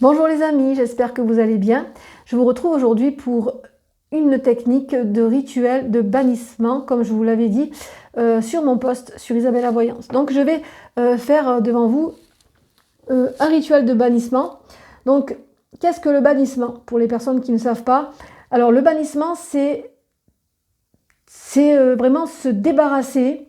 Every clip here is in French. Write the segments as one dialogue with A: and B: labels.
A: Bonjour les amis, j'espère que vous allez bien. Je vous retrouve aujourd'hui pour une technique de rituel de bannissement, comme je vous l'avais dit, sur mon post sur Isabella Voyance. Donc je vais faire devant vous un rituel de bannissement. Donc qu'est-ce que le bannissement pour les personnes qui ne savent pas? Alors le bannissement c'est vraiment se débarrasser.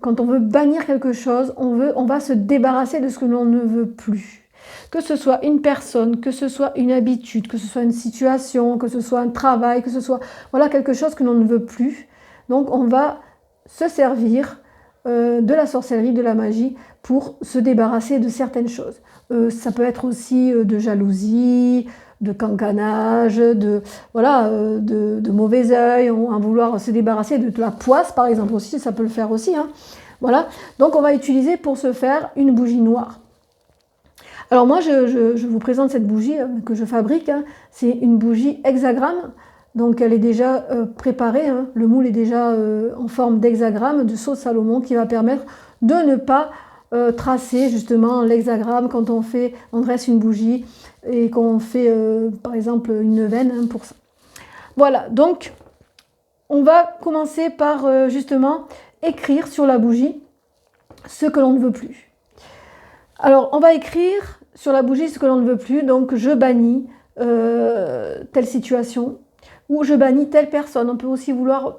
A: Quand on veut bannir quelque chose, on va se débarrasser de ce que l'on ne veut plus. Que ce soit une personne, que ce soit une habitude, que ce soit une situation, que ce soit un travail, que ce soit voilà, quelque chose que l'on ne veut plus. Donc on va se servir de la sorcellerie, de la magie pour se débarrasser de certaines choses. Ça peut être aussi de jalousie, de cancanage, de mauvais œil, en vouloir se débarrasser de la poisse par exemple aussi, ça peut le faire aussi. Hein. Voilà. Donc on va utiliser pour ce faire une bougie noire. Alors moi je vous présente cette bougie que je fabrique, hein. C'est une bougie hexagramme, donc elle est déjà préparée, hein. Le moule est déjà en forme d'hexagramme, de sceau de Salomon, qui va permettre de ne pas tracer justement l'hexagramme quand on dresse une bougie et qu'on fait par exemple une neuvaine, hein, pour ça. Voilà, donc on va commencer par justement écrire sur la bougie ce que l'on ne veut plus. Alors on va écrire sur la bougie ce que l'on ne veut plus, donc je bannis telle situation, ou je bannis telle personne. On peut aussi vouloir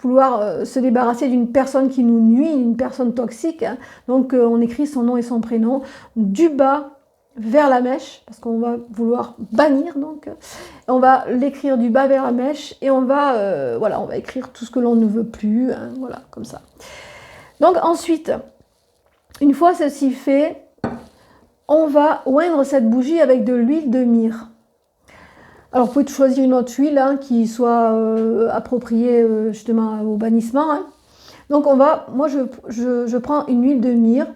A: se débarrasser d'une personne qui nous nuit, une personne toxique, hein. Donc on écrit son nom et son prénom du bas vers la mèche, parce qu'on va vouloir bannir, donc on va l'écrire du bas vers la mèche, et on va écrire tout ce que l'on ne veut plus, hein, voilà, comme ça. Donc ensuite, une fois ceci fait, on va oindre cette bougie avec de l'huile de myrrhe. Alors vous pouvez choisir une autre huile, hein, qui soit appropriée justement au bannissement, hein. Donc moi je prends une huile de myrrhe,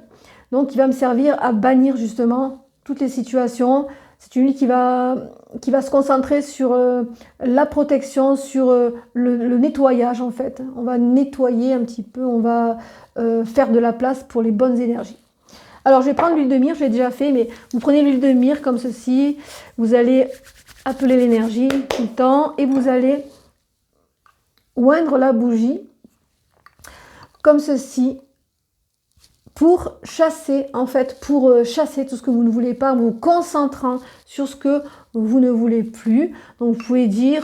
A: donc qui va me servir à bannir justement toutes les situations. C'est une huile qui va se concentrer sur la protection, sur le nettoyage en fait. On va nettoyer un petit peu, on va faire de la place pour les bonnes énergies. Alors je vais prendre l'huile de myrrhe, je l'ai déjà fait, mais vous prenez l'huile de myrrhe comme ceci, vous allez appeler l'énergie tout le temps et vous allez oindre la bougie comme ceci pour chasser, en fait, chasser tout ce que vous ne voulez pas, en vous concentrant sur ce que vous ne voulez plus. Donc vous pouvez dire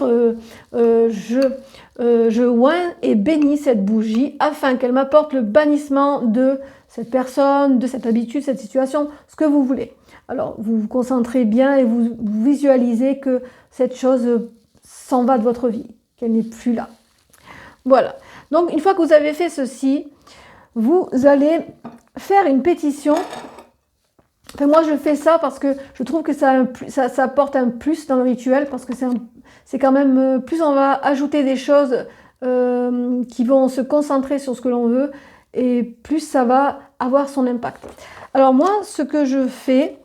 A: je oins et bénis cette bougie afin qu'elle m'apporte le bannissement de cette personne, de cette habitude, cette situation, ce que vous voulez. Alors vous vous concentrez bien et vous visualisez que cette chose s'en va de votre vie, qu'elle n'est plus là. Voilà. Donc une fois que vous avez fait ceci, vous allez faire une pétition. Enfin, moi je fais ça parce que je trouve que ça apporte un plus dans le rituel, parce que c'est quand même, plus on va ajouter des choses qui vont se concentrer sur ce que l'on veut, et plus ça va avoir son impact. Alors moi ce que je fais,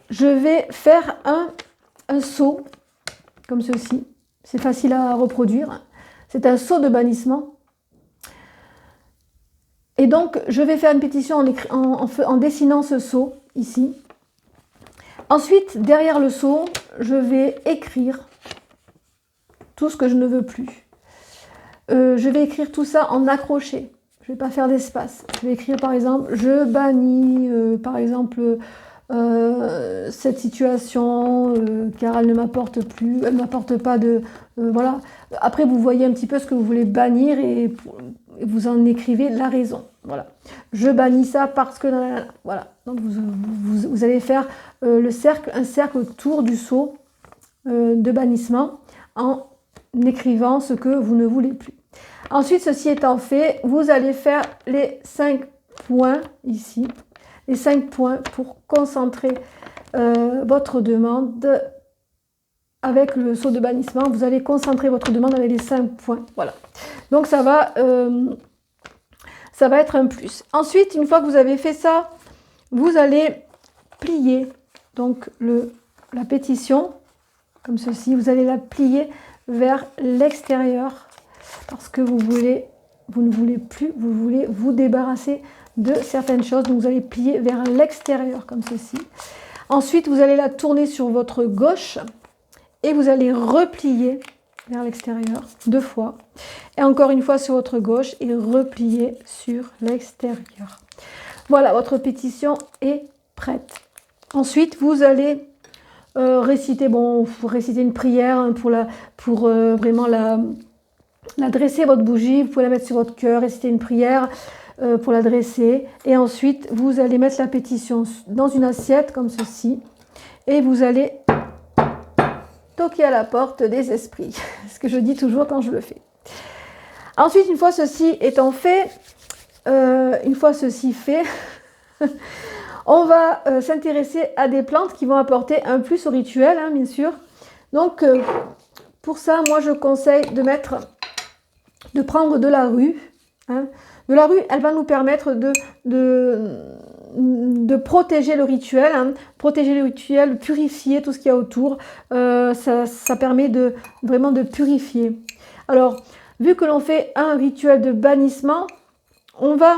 A: je vais faire un seau comme ceci, c'est facile à reproduire, c'est un seau de bannissement. Et donc, je vais faire une pétition en dessinant ce seau, ici. Ensuite, derrière le seau, je vais écrire tout ce que je ne veux plus. Je vais écrire tout ça en accroché. Je ne vais pas faire d'espace. Je vais écrire, par exemple, je bannis, par exemple, cette situation, car elle ne m'apporte plus, elle ne m'apporte pas de... voilà. Après, vous voyez un petit peu ce que vous voulez bannir et vous en écrivez la raison. Voilà. Je bannis ça parce que... Voilà. Donc, vous allez faire un cercle autour du seau de bannissement en écrivant ce que vous ne voulez plus. Ensuite, ceci étant fait, vous allez faire les 5 points ici. Les 5 points pour concentrer votre demande avec le seau de bannissement. Vous allez concentrer votre demande avec les 5 points. Voilà. Donc ça va être un plus. Ensuite, une fois que vous avez fait ça, vous allez plier donc la pétition comme ceci. Vous allez la plier vers l'extérieur parce que vous ne voulez plus, vous voulez vous débarrasser de certaines choses. Donc vous allez plier vers l'extérieur comme ceci. Ensuite, vous allez la tourner sur votre gauche et vous allez replier vers l'extérieur 2 fois. Et encore une fois sur votre gauche et replier sur l'extérieur. Voilà, votre pétition est prête. Ensuite, vous allez réciter, faut réciter une prière hein, pour vraiment la dresser, votre bougie. Vous pouvez la mettre sur votre cœur, réciter une prière pour la dresser. Et ensuite, vous allez mettre la pétition dans une assiette comme ceci. Et vous allez toquer à la porte des esprits. Ce que je dis toujours quand je le fais. Ensuite, une fois ceci étant fait, on va s'intéresser à des plantes qui vont apporter un plus au rituel, hein, bien sûr. Donc, pour ça, moi, je conseille de prendre de la rue. Hein. De la rue, elle va nous permettre de protéger le rituel, purifier tout ce qu'il y a autour. Ça permet vraiment de purifier. Alors, vu que l'on fait un rituel de bannissement, on va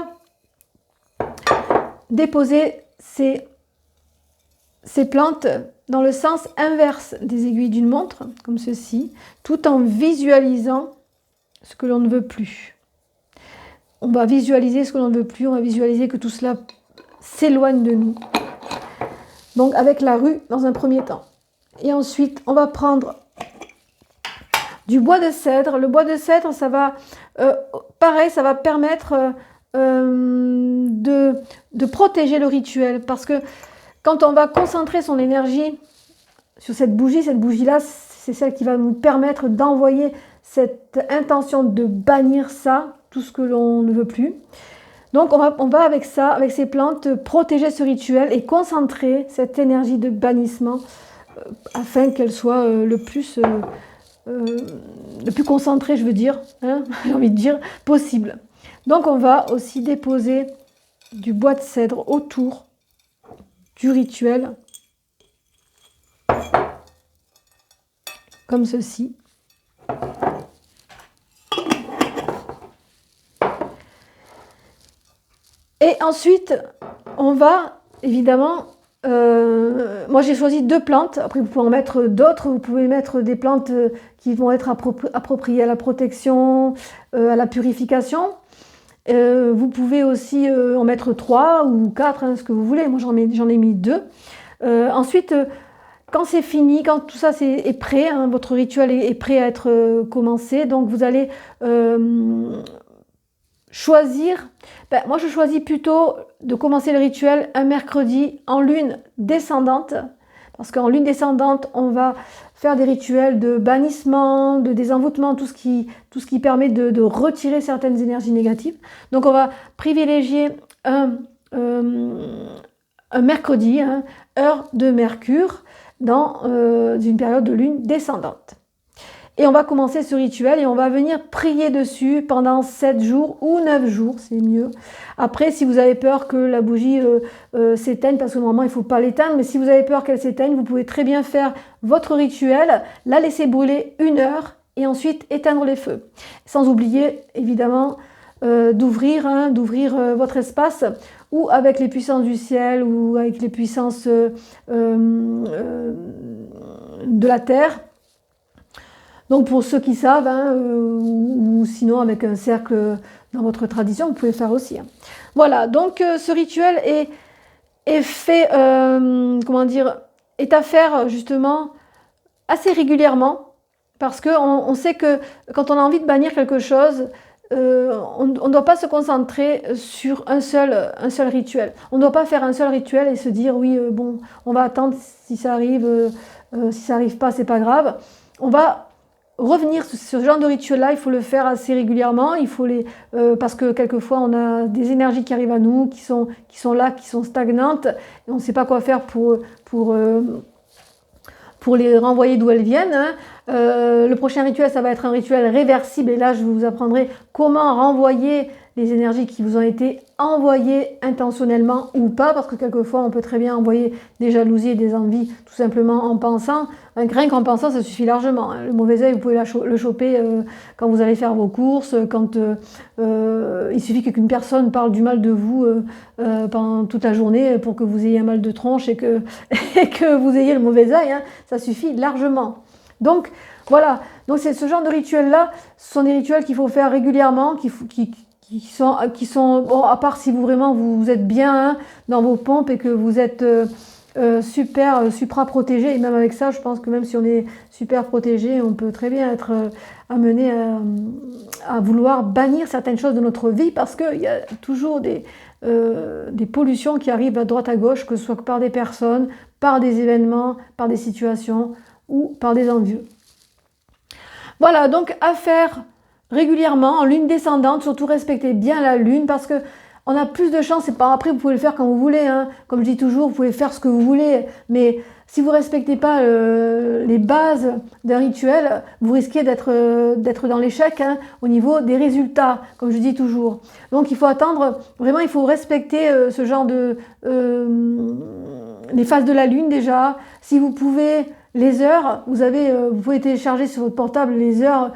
A: déposer ces plantes dans le sens inverse des aiguilles d'une montre, comme ceci, tout en visualisant ce que l'on ne veut plus. On va visualiser ce que l'on ne veut plus, on va visualiser que tout cela s'éloigne de nous. Donc avec la rue dans un premier temps. Et ensuite, on va prendre du bois de cèdre. Le bois de cèdre, ça va, pareil, ça va permettre de protéger le rituel. Parce que quand on va concentrer son énergie sur cette bougie-là, c'est celle qui va nous permettre d'envoyer cette intention de bannir ça, tout ce que l'on ne veut plus. Donc on va avec ça, avec ces plantes, protéger ce rituel et concentrer cette énergie de bannissement afin qu'elle soit le plus concentrée, je veux dire, hein, j'ai envie de dire, possible. Donc on va aussi déposer du bois de cèdre autour du rituel, comme ceci. Et ensuite, on va évidemment, moi j'ai choisi 2 plantes, après vous pouvez en mettre d'autres, vous pouvez mettre des plantes qui vont être appropriées à la protection, à la purification. Vous pouvez aussi en mettre 3 ou 4, hein, ce que vous voulez, moi j'en ai mis 2. Ensuite, quand c'est fini, quand tout ça est prêt, hein, votre rituel est prêt à être commencé, donc vous allez choisir, moi je choisis plutôt de commencer le rituel un mercredi en lune descendante, parce qu'en lune descendante, on va faire des rituels de bannissement, de désenvoûtement, tout ce qui permet de retirer certaines énergies négatives. Donc on va privilégier un mercredi, hein, heure de Mercure, dans une période de lune descendante. Et on va commencer ce rituel et on va venir prier dessus pendant 7 jours ou 9 jours, c'est mieux. Après, si vous avez peur que la bougie s'éteigne, parce que normalement il ne faut pas l'éteindre, mais si vous avez peur qu'elle s'éteigne, vous pouvez très bien faire votre rituel, la laisser brûler 1 heure et ensuite éteindre les feux. Sans oublier, évidemment, d'ouvrir votre espace ou avec les puissances du ciel ou avec les puissances de la terre. Donc pour ceux qui savent, hein, ou sinon avec un cercle dans votre tradition, vous pouvez faire aussi. Hein. Voilà, donc ce rituel est fait, est à faire justement assez régulièrement, parce qu'on sait que quand on a envie de bannir quelque chose, on ne doit pas se concentrer sur un seul rituel. On ne doit pas faire un seul rituel et se dire oui, bon, on va attendre si ça arrive, si ça n'arrive pas, c'est pas grave. On va revenir sur ce genre de rituel-là, il faut le faire assez régulièrement, parce que quelquefois on a des énergies qui arrivent à nous, qui sont là, qui sont stagnantes, et on ne sait pas quoi faire pour les renvoyer d'où elles viennent. Hein. Le prochain rituel, ça va être un rituel réversible, et là je vous apprendrai comment renvoyer les énergies qui vous ont été envoyées intentionnellement ou pas, parce que quelquefois on peut très bien envoyer des jalousies et des envies tout simplement en pensant. Rien qu'en pensant, ça suffit largement. Le mauvais œil, vous pouvez le choper quand vous allez faire vos courses, quand il suffit qu'une personne parle du mal de vous pendant toute la journée pour que vous ayez un mal de tronche et que, et que vous ayez le mauvais œil, hein, ça suffit largement. Donc voilà, donc c'est ce genre de rituels-là, ce sont des rituels qu'il faut faire régulièrement, qui sont bon, à part si vous êtes bien hein, dans vos pompes et que vous êtes supra protégé, et même avec ça, je pense que même si on est super protégé, on peut très bien être amené à vouloir bannir certaines choses de notre vie, parce qu'il y a toujours des pollutions qui arrivent à droite à gauche, que ce soit par des personnes, par des événements, par des situations ou par des envieux. Voilà, donc à faire régulièrement en lune descendante, surtout respectez bien la lune, parce que on a plus de chance, et pas après vous pouvez le faire quand vous voulez, hein. Comme je dis toujours, vous pouvez faire ce que vous voulez, mais si vous ne respectez pas les bases d'un rituel, vous risquez d'être dans l'échec hein, au niveau des résultats, comme je dis toujours. Donc il faut attendre, vraiment il faut respecter ce genre de... les phases de la lune déjà. Si vous pouvez... Les heures, vous pouvez télécharger sur votre portable les heures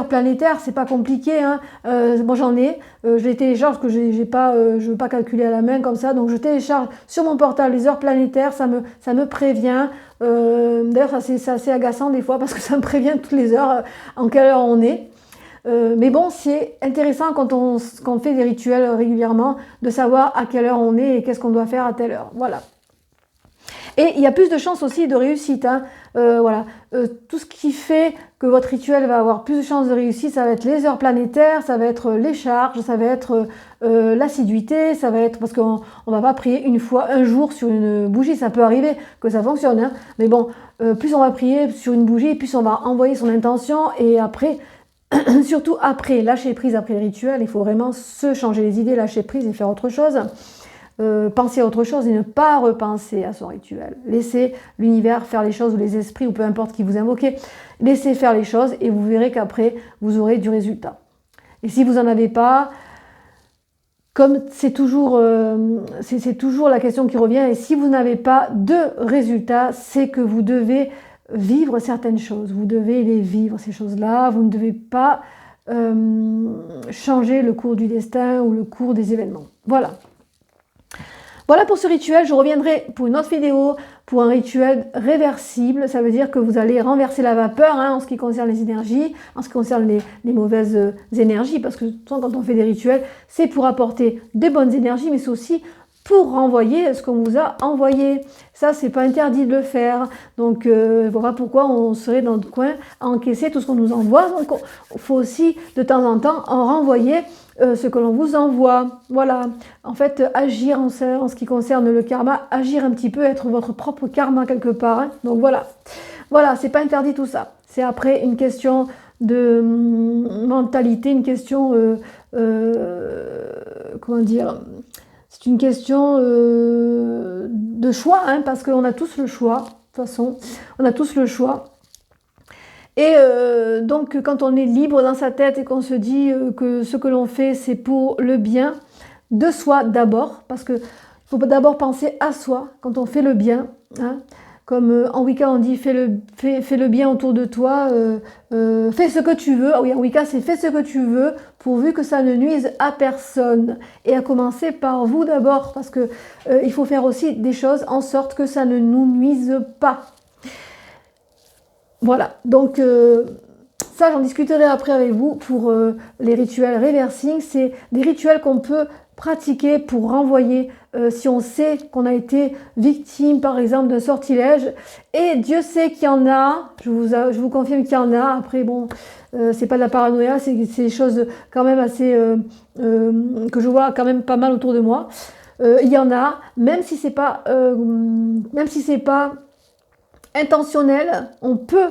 A: planétaires, c'est pas compliqué. Hein. Moi j'en ai, je les télécharge parce que je veux pas calculer à la main comme ça, donc je télécharge sur mon portable les heures planétaires, ça me prévient. D'ailleurs c'est assez agaçant des fois parce que ça me prévient toutes les heures en quelle heure on est. Mais bon, c'est intéressant quand on fait des rituels régulièrement de savoir à quelle heure on est et qu'est-ce qu'on doit faire à telle heure. Voilà. Et il y a plus de chances aussi de réussite. Hein. Voilà. Tout ce qui fait que votre rituel va avoir plus de chances de réussite, ça va être les heures planétaires, ça va être les charges, ça va être l'assiduité, ça va être... Parce qu'on ne va pas prier un jour sur une bougie, ça peut arriver que ça fonctionne. Hein. Mais bon, plus on va prier sur une bougie, plus on va envoyer son intention et après... Surtout après, lâcher prise après le rituel, il faut vraiment se changer les idées, lâcher prise et faire autre chose. Penser à autre chose et ne pas repenser à son rituel. Laissez l'univers faire les choses ou les esprits ou peu importe qui vous invoquez. Laissez faire les choses et vous verrez qu'après vous aurez du résultat. Et si vous n'en avez pas, comme c'est toujours la question qui revient, et si vous n'avez pas de résultat, c'est que vous devez vivre certaines choses. Vous devez les vivre, ces choses-là. Vous ne devez pas changer le cours du destin ou le cours des événements. Voilà. Voilà pour ce rituel, je reviendrai pour une autre vidéo, pour un rituel réversible. Ça veut dire que vous allez renverser la vapeur hein, en ce qui concerne les énergies, en ce qui concerne les mauvaises énergies, parce que souvent quand on fait des rituels, c'est pour apporter des bonnes énergies, mais c'est aussi pour renvoyer ce qu'on vous a envoyé. Ça, c'est pas interdit de le faire. Donc, voilà pourquoi on serait dans le coin à encaisser tout ce qu'on nous envoie. Donc, il faut aussi, de temps en temps, en renvoyer ce que l'on vous envoie. Voilà. En fait, agir en ce qui concerne le karma, agir un petit peu, être votre propre karma quelque part. Hein. Donc, voilà. Voilà, c'est pas interdit tout ça. C'est après une question de mentalité, une question... comment dire ? C'est une question de choix, hein, parce qu'on a tous le choix, de toute façon, on a tous le choix. Et donc, quand on est libre dans sa tête et qu'on se dit que ce que l'on fait, c'est pour le bien de soi d'abord, parce qu'il faut d'abord penser à soi quand on fait le bien. Hein. Comme en Wicca, on dit fais le bien autour de toi, fais ce que tu veux. Ah oui, en Wicca, c'est fais ce que tu veux, pourvu que ça ne nuise à personne. Et à commencer par vous d'abord, parce que il faut faire aussi des choses en sorte que ça ne nous nuise pas. Voilà, donc ça, j'en discuterai après avec vous pour les rituels reversing. C'est des rituels qu'on peut pratiquer pour renvoyer si on sait qu'on a été victime par exemple d'un sortilège, et Dieu sait qu'il y en a, je vous confirme qu'il y en a. Après bon, c'est pas de la paranoïa, c'est des choses quand même assez que je vois quand même pas mal autour de moi. Il y en a, même si c'est pas intentionnel, on peut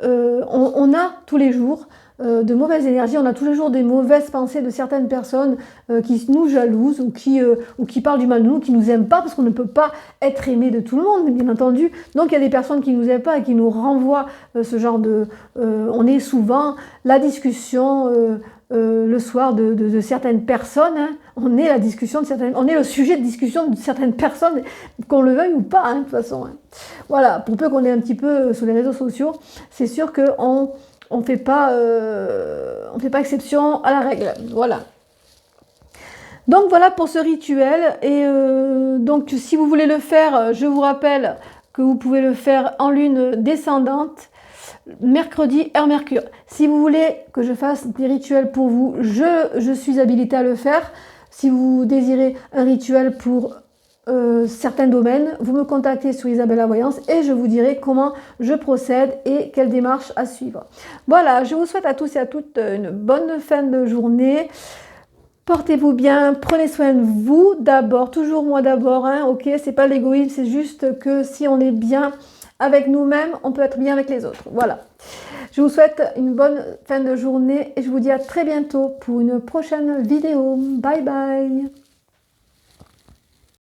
A: on a tous les jours de mauvaises énergies, on a tous les jours des mauvaises pensées de certaines personnes qui nous jalousent ou qui parlent du mal de nous, qui nous aiment pas, parce qu'on ne peut pas être aimé de tout le monde, bien entendu. Donc il y a des personnes qui nous aiment pas et qui nous renvoient ce genre de... on est souvent la discussion le soir de certaines personnes, hein. On est la discussion de certaines, on est le sujet de discussion de certaines personnes, qu'on le veuille ou pas, hein, de toute façon. Hein. Voilà, pour peu qu'on est un petit peu sur les réseaux sociaux, c'est sûr qu'on on fait pas exception à la règle. Voilà. Donc voilà pour ce rituel. Et donc si vous voulez le faire, je vous rappelle que vous pouvez le faire en lune descendante, mercredi, heure Mercure. Si vous voulez que je fasse des rituels pour vous, je suis habilitée à le faire. Si vous désirez un rituel pour certains domaines, vous me contactez sur Isabelle la Voyance et je vous dirai comment je procède et quelle démarche à suivre. Voilà, je vous souhaite à tous et à toutes une bonne fin de journée. Portez-vous bien, prenez soin de vous d'abord, toujours moi d'abord, hein, ok, c'est pas l'égoïsme, c'est juste que si on est bien avec nous-mêmes, on peut être bien avec les autres. Voilà. Je vous souhaite une bonne fin de journée et je vous dis à très bientôt pour une prochaine vidéo. Bye bye.